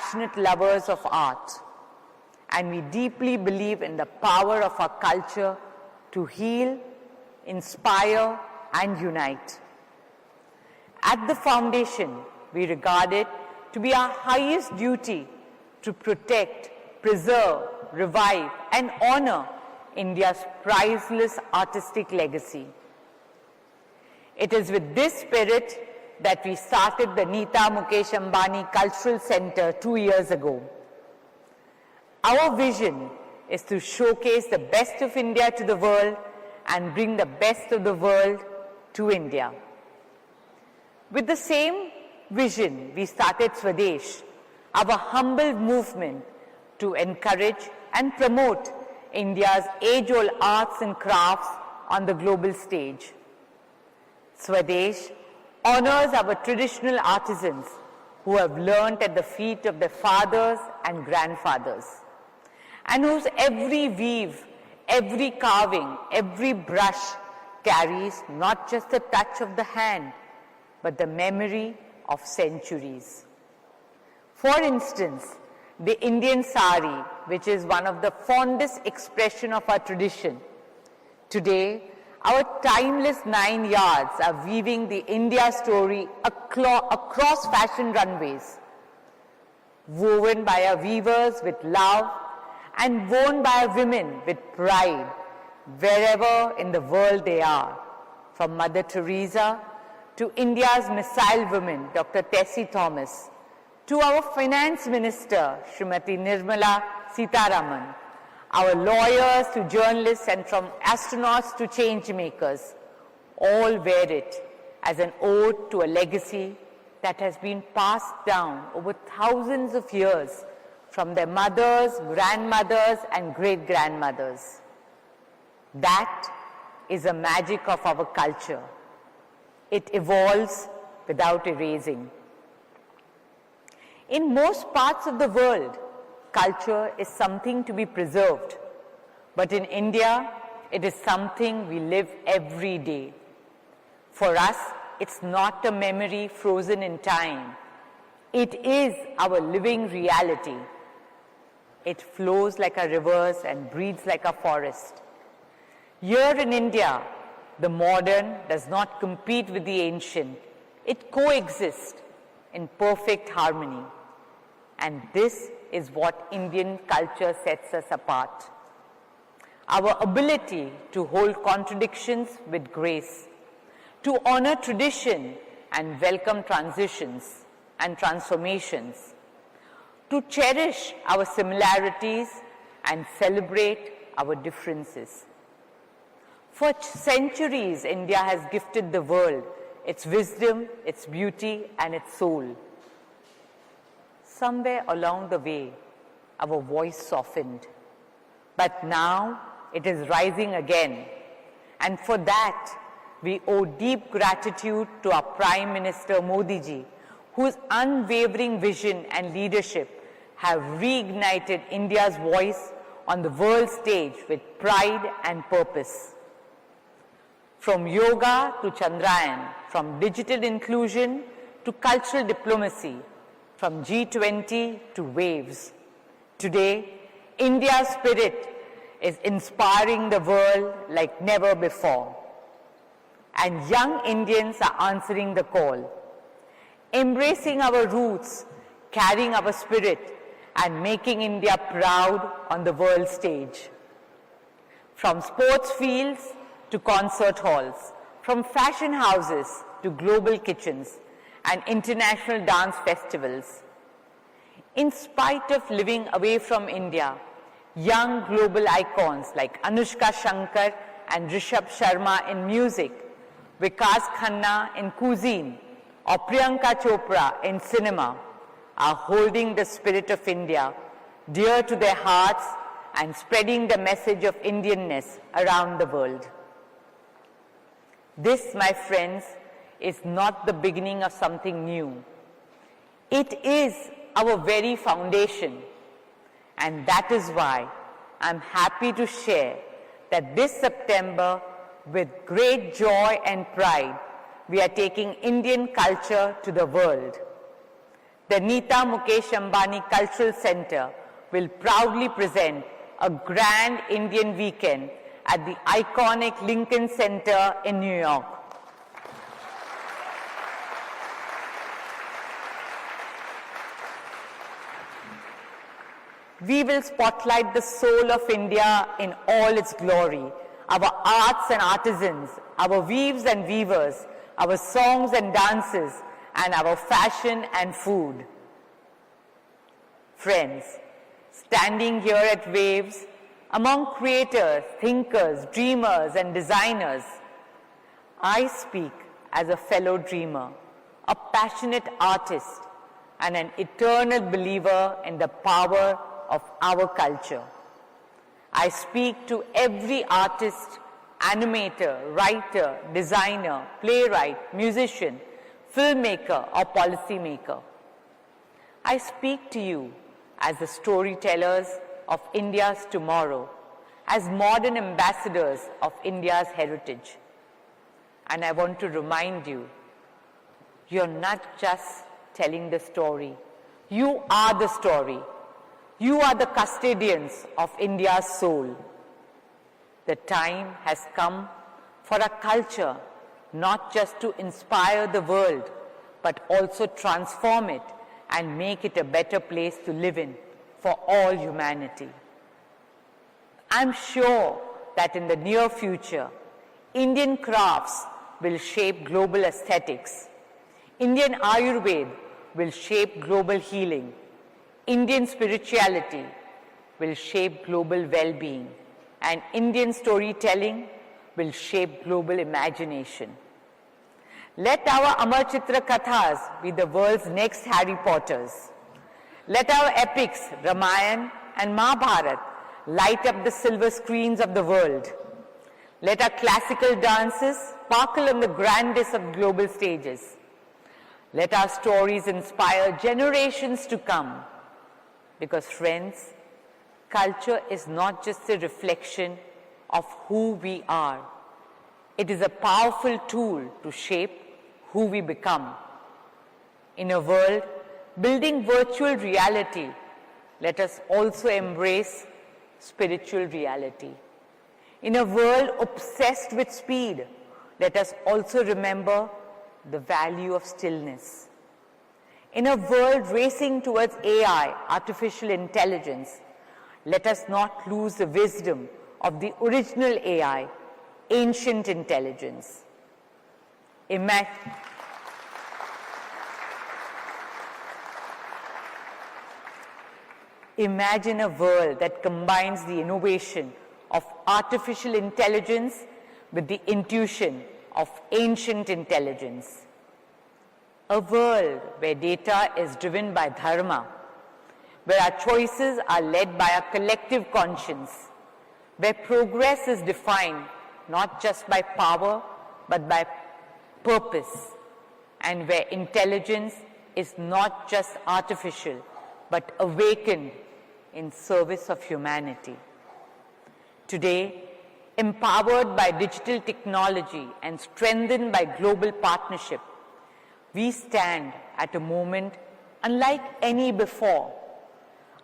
passionate lovers of art, and we deeply believe in the power of our culture to heal, inspire, and unite. At the foundation, we regard it to be our highest duty to protect, preserve, revive, and honor India's priceless artistic legacy. It is with this spirit that we started the Nita Mukesh Ambani Cultural Center 2 years ago. Our vision is to showcase the best of India to the world and bring the best of the world to India. With the same vision, we started Swadesh, our humble movement to encourage and promote India's age-old arts and crafts on the global stage. Swadesh honors our traditional artisans who have learnt at the feet of their fathers and grandfathers, and whose every weave, every carving, every brush carries not just the touch of the hand, but the memory of centuries. For instance, the Indian sari, which is one of the fondest expression of our tradition. Today, our timeless 9 yards are weaving the India story across fashion runways, woven by our weavers with love and worn by our women with pride, wherever in the world they are, from Mother Teresa to India's missile woman, Dr. Tessie Thomas, to our Finance Minister, Srimati Nirmala Sitharaman, our lawyers to journalists, and from astronauts to change makers, all wear it as an ode to a legacy that has been passed down over thousands of years from their mothers, grandmothers, and great-grandmothers. That is the magic of our culture. It evolves without erasing. In most parts of the world, culture is something to be preserved. But in India, it is something we live every day. For us, it's not a memory frozen in time. It is our living reality. It flows like a river and breathes like a forest. Here in India, the modern does not compete with the ancient. It coexists in perfect harmony. And this is what Indian culture sets us apart. Our ability to hold contradictions with grace, to honor tradition and welcome transitions and transformations, to cherish our similarities and celebrate our differences. For centuries, India has gifted the world its wisdom, its beauty, and its soul. Somewhere along the way, our voice softened. But now it is rising again. And for that, we owe deep gratitude to our Prime Minister Modi ji, whose unwavering vision and leadership have reignited India's voice on the world stage with pride and purpose. From yoga to Chandrayaan, from digital inclusion to cultural diplomacy, from G20 to waves. Today, India's spirit is inspiring the world like never before. And young Indians are answering the call, embracing our roots, carrying our spirit, and making India proud on the world stage. From sports fields to concert halls, from fashion houses to global kitchens and international dance festivals. In spite of living away from India, young global icons like Anushka Shankar and Rishabh Sharma in music, Vikas Khanna in cuisine, or Priyanka Chopra in cinema are holding the spirit of India dear to their hearts and spreading the message of Indianness around the world. This, my friends, is not the beginning of something new. It is our very foundation. And that is why I'm happy to share that this September, with great joy and pride, we are taking Indian culture to the world. the Nita Mukesh Ambani Cultural Center will proudly present a grand Indian weekend at the iconic Lincoln Center in New York. We will spotlight the soul of India in all its glory, our arts and artisans, our weaves and weavers, our songs and dances, and our fashion and food. Friends, standing here at Waves, among creators, thinkers, dreamers, and designers, I speak as a fellow dreamer, a passionate artist, and an eternal believer in the power of our culture. I speak to every artist, animator, writer, designer, playwright, musician, filmmaker, or policymaker. I speak to you as the storytellers of India's tomorrow, as modern ambassadors of India's heritage. And I want to remind you, you're not just telling the story. You are the story. You are the custodians of India's soul. The time has come for a culture not just to inspire the world, but also transform it and make it a better place to live in for all humanity. I'm sure that in the near future, Indian crafts will shape global aesthetics. Indian Ayurveda will shape global healing. Indian spirituality will shape global well-being, and Indian storytelling will shape global imagination. Let our Amar Chitra Kathas be the world's next Harry Potters. Let our epics, Ramayana and Mahabharata, light up the silver screens of the world. Let our classical dances sparkle on the grandest of global stages. Let our stories inspire generations to come. Because friends, culture is not just a reflection of who we are. It is a powerful tool to shape who we become. In a world building virtual reality, let us also embrace spiritual reality. In a world obsessed with speed, let us also remember the value of stillness. In a world racing towards AI, artificial intelligence, let us not lose the wisdom of the original AI, ancient intelligence. Imagine a world that combines the innovation of artificial intelligence with the intuition of ancient intelligence. A world where data is driven by dharma, where our choices are led by a collective conscience, where progress is defined not just by power but by purpose, and where intelligence is not just artificial but awakened in service of humanity. Today, empowered by digital technology and strengthened by global partnership, we stand at a moment unlike any before,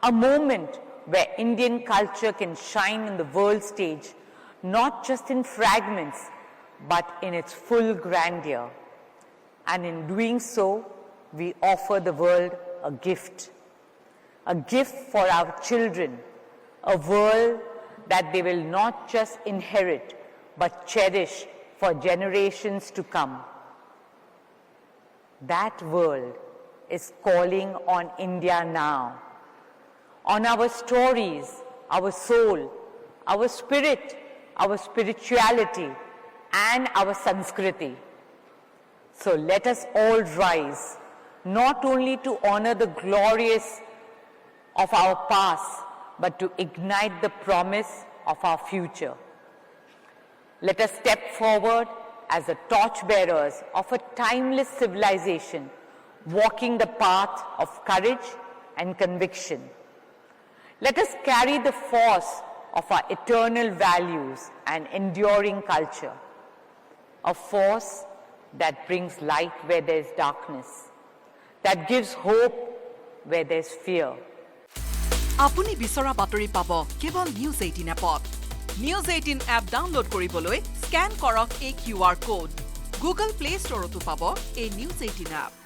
a moment where Indian culture can shine on the world stage, not just in fragments, but in its full grandeur. And in doing so, we offer the world a gift for our children, a world that they will not just inherit, but cherish for generations to come. That world is calling on India now, on our stories, our soul, our spirit, our spirituality, and our Sanskriti. So let us all rise, not only to honor the glorious of our past, but to ignite the promise of our future. Let us step forward as the torchbearers of a timeless civilization, walking the path of courage and conviction. Let us carry the force of our eternal values and enduring culture, a force that brings light where there is darkness, that gives hope where there's fear. আপুনি বিচৰা বাতৰি পাব কেৱল News 18 এপত। News 18 app download কৰিবলৈ scan কৰক এই QR code. Google Play Storeতো পাব এই News 18 এপ।